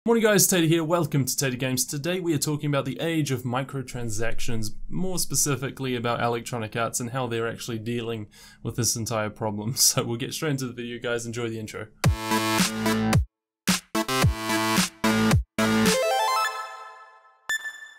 Morning guys, Tater here, welcome to Tater Games. Today we are talking about the age of microtransactions, more specifically about Electronic Arts and how they're actually dealing with this entire problem. So we'll get straight into the video guys, enjoy the intro.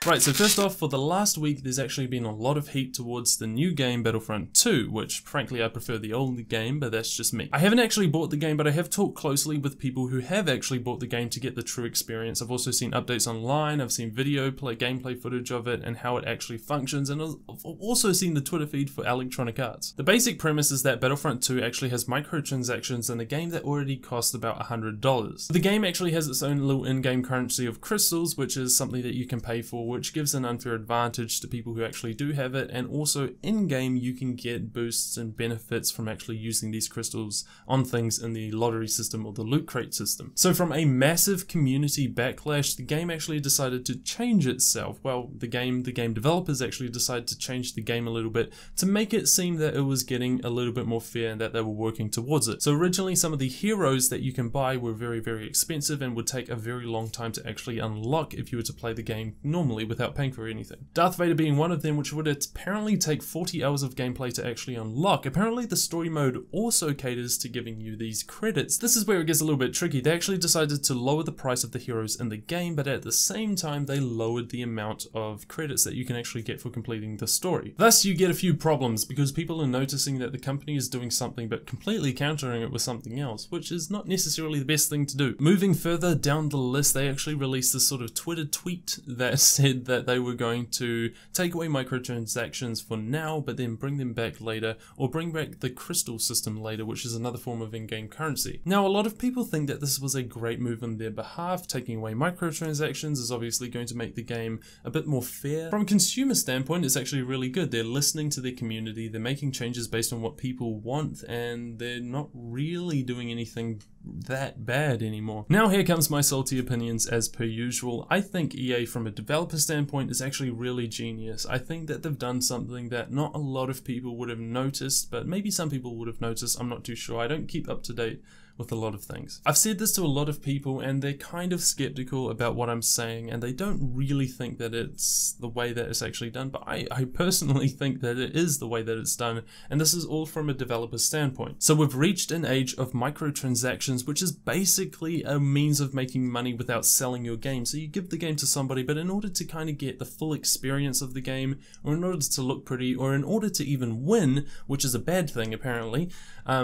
Right, so first off, for the last week there's actually been a lot of heat towards the new game Battlefront 2, which frankly I prefer the old game, but that's just me. I haven't actually bought the game, but I have talked closely with people who have actually bought the game to get the true experience. I've also seen updates online, I've seen gameplay footage of it and how it actually functions, and I've also seen the Twitter feed for Electronic Arts. The basic premise is that Battlefront 2 actually has microtransactions in a game that already cost about $100. The game actually has its own little in-game currency of crystals, which is something that you can pay for, which gives an unfair advantage to people who actually do have it, and also in-game you can get boosts and benefits from actually using these crystals on things in the lottery system or the loot crate system. So from a massive community backlash, the game actually decided to change itself. Well, the game developers actually decided to change the game a little bit to make it seem that it was getting a little bit more fair and that they were working towards it. So originally some of the heroes that you can buy were very, very expensive and would take a very long time to actually unlock if you were to play the game normally without paying for anything. Darth Vader being one of them, which would apparently take 40 hours of gameplay to actually unlock. Apparently the story mode also caters to giving you these credits. This is where it gets a little bit tricky. They actually decided to lower the price of the heroes in the game, but at the same time they lowered the amount of credits that you can actually get for completing the story. Thus you get a few problems because people are noticing that the company is doing something but completely countering it with something else, which is not necessarily the best thing to do. Moving further down the list, they actually released this sort of Twitter tweet that said that they were going to take away microtransactions for now, but then bring them back later, or bring back the crystal system later, which is another form of in-game currency. Now, a lot of people think that this was a great move on their behalf. Taking away microtransactions is obviously going to make the game a bit more fair. From a consumer standpoint, it's actually really good. They're listening to their community, they're making changes based on what people want, and they're not really doing anything that bad anymore. Now here comes my salty opinions as per usual. I think EA from a developer standpoint is actually really genius. I think that they've done something that not a lot of people would have noticed, but maybe some people would have noticed, I'm not too sure. I don't keep up to date with a lot of things. I've said this to a lot of people and they're kind of skeptical about what I'm saying and they don't really think that it's the way that it's actually done, but I personally think that it is the way that it's done, and this is all from a developer standpoint. So we've reached an age of microtransactions, which is basically a means of making money without selling your game. So you give the game to somebody, but in order to kind of get the full experience of the game, or in order to look pretty, or in order to even win, which is a bad thing apparently,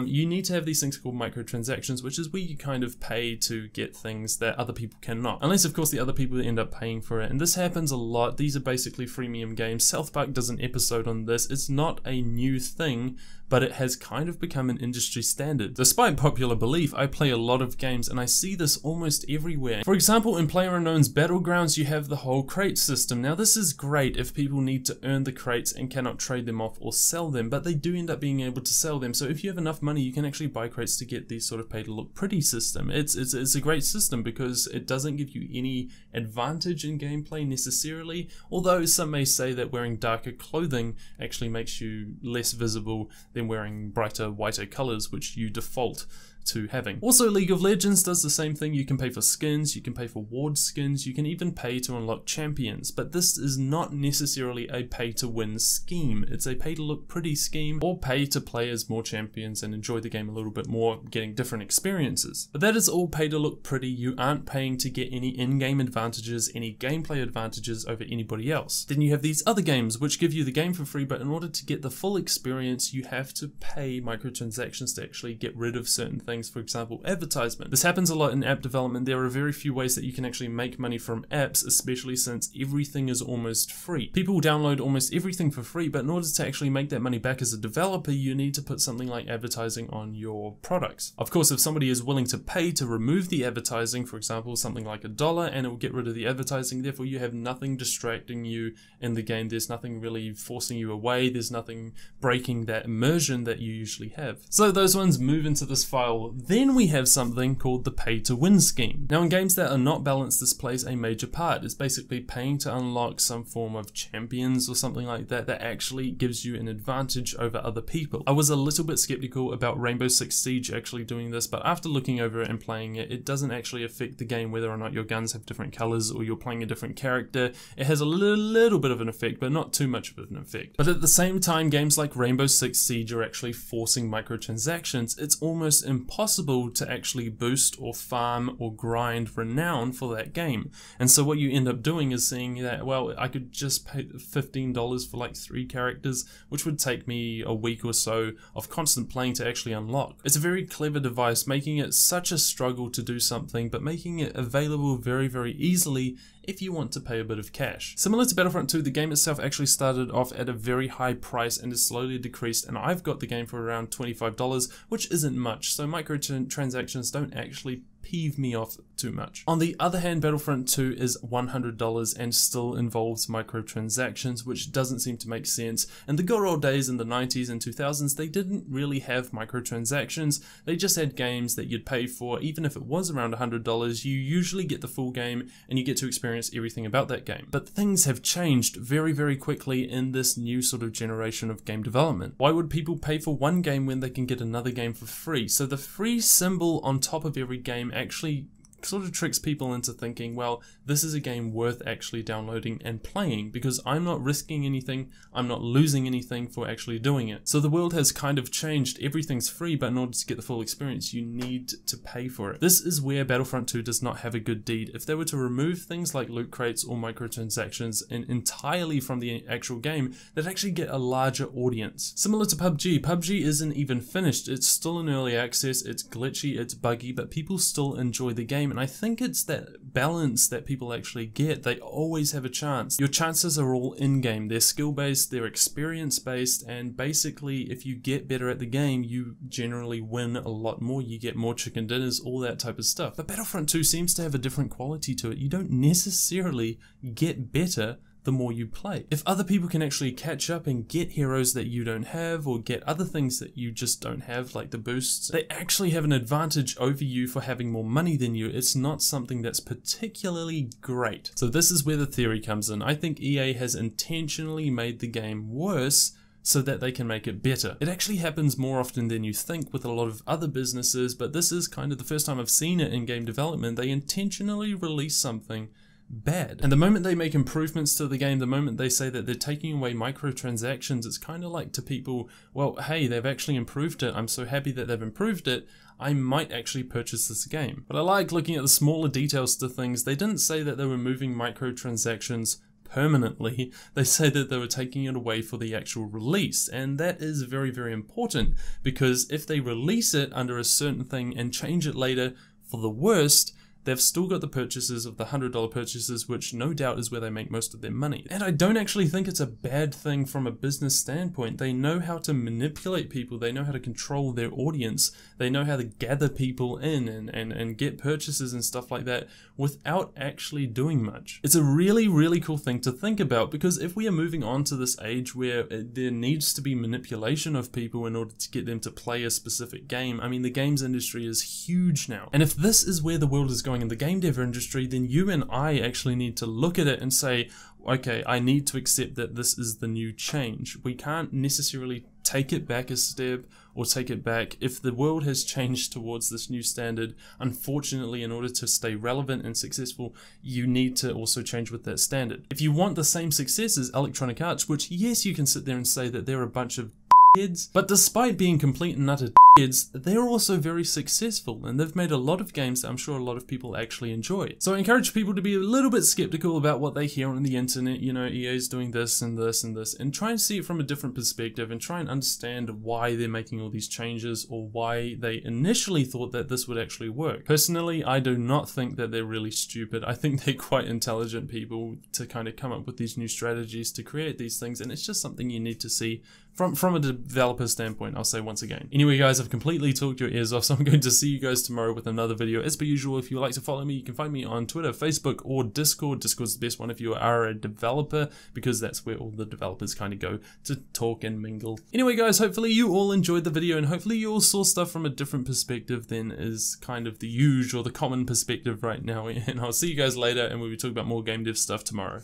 you need to have these things called microtransactions, which is where you kind of pay to get things that other people cannot. Unless of course the other people end up paying for it, and this happens a lot. These are basically freemium games. South Park does an episode on this. It's not a new thing, but it has kind of become an industry standard. Despite popular belief, I play a lot of games and I see this almost everywhere. For example, in PlayerUnknown's Battlegrounds, you have the whole crate system. Now this is great if people need to earn the crates and cannot trade them off or sell them, but they do end up being able to sell them. So if you have enough money, you can actually buy crates to get these sort of pay to look pretty system. It's a great system because it doesn't give you any advantage in gameplay necessarily, although some may say that wearing darker clothing actually makes you less visible than wearing brighter, whiter colors, which you default to having. Also, League of Legends does the same thing. You can pay for skins, you can pay for ward skins, you can even pay to unlock champions, but this is not necessarily a pay to win scheme. It's a pay to look pretty scheme, or pay to play as more champions and enjoy the game a little bit more, getting different experiences. But that is all pay to look pretty. You aren't paying to get any in-game advantages, any gameplay advantages over anybody else. Then you have these other games which give you the game for free, but in order to get the full experience, you have to pay microtransactions to actually get rid of certain things. For example, advertisement. This happens a lot in app development. There are very few ways that you can actually make money from apps, especially since everything is almost free. People download almost everything for free, but in order to actually make that money back as a developer, you need to put something like advertising on your products. Of course, if somebody is willing to pay to remove the advertising, for example, something like $1, and it will get rid of the advertising, therefore you have nothing distracting you in the game. There's nothing really forcing you away. There's nothing breaking that immersion that you usually have. So those ones move into this file well, then we have something called the pay-to-win scheme. Now in games that are not balanced, this plays a major part. It's basically paying to unlock some form of champions or something like that that actually gives you an advantage over other people. I was a little bit skeptical about Rainbow Six Siege actually doing this, but after looking over it and playing it, it doesn't actually affect the game whether or not your guns have different colors or you're playing a different character. It has a little bit of an effect, but not too much of an effect. But at the same time, games like Rainbow Six Siege are actually forcing microtransactions. It's almost impossible to actually boost or farm or grind renown for that game. And so what you end up doing is seeing that, well, I could just pay $15 for like 3 characters, which would take me a week or so of constant playing to actually unlock. It's a very clever device, making it such a struggle to do something, but making it available very, very easily if you want to pay a bit of cash. Similar to Battlefront 2, the game itself actually started off at a very high price and has slowly decreased, and I've got the game for around $25, which isn't much, so microtransactions don't actually peeve me off too much. On the other hand, Battlefront 2 is $100 and still involves microtransactions, which doesn't seem to make sense. In the good old days in the 90s and 2000s, they didn't really have microtransactions. They just had games that you'd pay for. Even if it was around $100, you usually get the full game and you get to experience everything about that game. But things have changed very, very quickly in this new sort of generation of game development. Why would people pay for one game when they can get another game for free? So the free symbol on top of every game actually sort of tricks people into thinking, well, this is a game worth actually downloading and playing because I'm not risking anything, I'm not losing anything for actually doing it. So the world has kind of changed. Everything's free, but in order to get the full experience, you need to pay for it. This is where Battlefront 2 does not have a good deed. If they were to remove things like loot crates or microtransactions entirely from the actual game, they'd actually get a larger audience. Similar to PUBG. PUBG isn't even finished. It's still in early access, it's glitchy, it's buggy, but people still enjoy the game. And I think it's that balance that people actually get. They always have a chance. Your chances are all in-game. They're skill-based, they're experience-based, and basically if you get better at the game, you generally win a lot more. You get more chicken dinners, all that type of stuff. But Battlefront 2 seems to have a different quality to it. You don't necessarily get better the more you play. If other people can actually catch up and get heroes that you don't have, or get other things that you just don't have, like the boosts, they actually have an advantage over you for having more money than you. It's not something that's particularly great. So this is where the theory comes in. I think EA has intentionally made the game worse so that they can make it better. It actually happens more often than you think with a lot of other businesses, but this is kind of the first time I've seen it in game development. They intentionally release something bad. And the moment they make improvements to the game, the moment they say that they're taking away microtransactions, it's kind of like to people, well, hey, they've actually improved it. I'm so happy that they've improved it. I might actually purchase this game. But I like looking at the smaller details to things. They didn't say that they were moving microtransactions permanently. They say that they were taking it away for the actual release, and that is very, very important, because if they release it under a certain thing and change it later for the worst, they've still got the purchases of the $100 purchases, which no doubt is where they make most of their money. And I don't actually think it's a bad thing from a business standpoint. They know how to manipulate people, they know how to control their audience, they know how to gather people in and get purchases and stuff like that without actually doing much. It's a really, really cool thing to think about, because if we are moving on to this age where there needs to be manipulation of people in order to get them to play a specific game, I mean, the games industry is huge now. And if this is where the world is going in the game dev industry, then you and I actually need to look at it and say, okay, I need to accept that this is the new change. We can't necessarily take it back a step or take it back. If the world has changed towards this new standard, unfortunately, in order to stay relevant and successful, you need to also change with that standard. If you want the same success as Electronic Arts, which yes, you can sit there and say that they're a bunch of heads, but despite being complete and utter heads, they're also very successful, and they've made a lot of games that I'm sure a lot of people actually enjoy. So I encourage people to be a little bit skeptical about what they hear on the internet, you know, EA's doing this and this and this, and try and see it from a different perspective and try and understand why they're making all these changes, or why they initially thought that this would actually work. Personally, I do not think that they're really stupid. I think they're quite intelligent people to kind of come up with these new strategies to create these things, and it's just something you need to see from a developer standpoint, I'll say once again. Anyway guys, I've completely talked your ears off, so I'm going to see you guys tomorrow with another video. As per usual, if you would like to follow me, you can find me on Twitter, Facebook, or Discord. Discord's the best one if you are a developer, because that's where all the developers kind of go to talk and mingle. Anyway guys, hopefully you all enjoyed the video, and hopefully you all saw stuff from a different perspective than is kind of the usual, the common perspective right now. And I'll see you guys later, and we'll be talking about more game dev stuff tomorrow.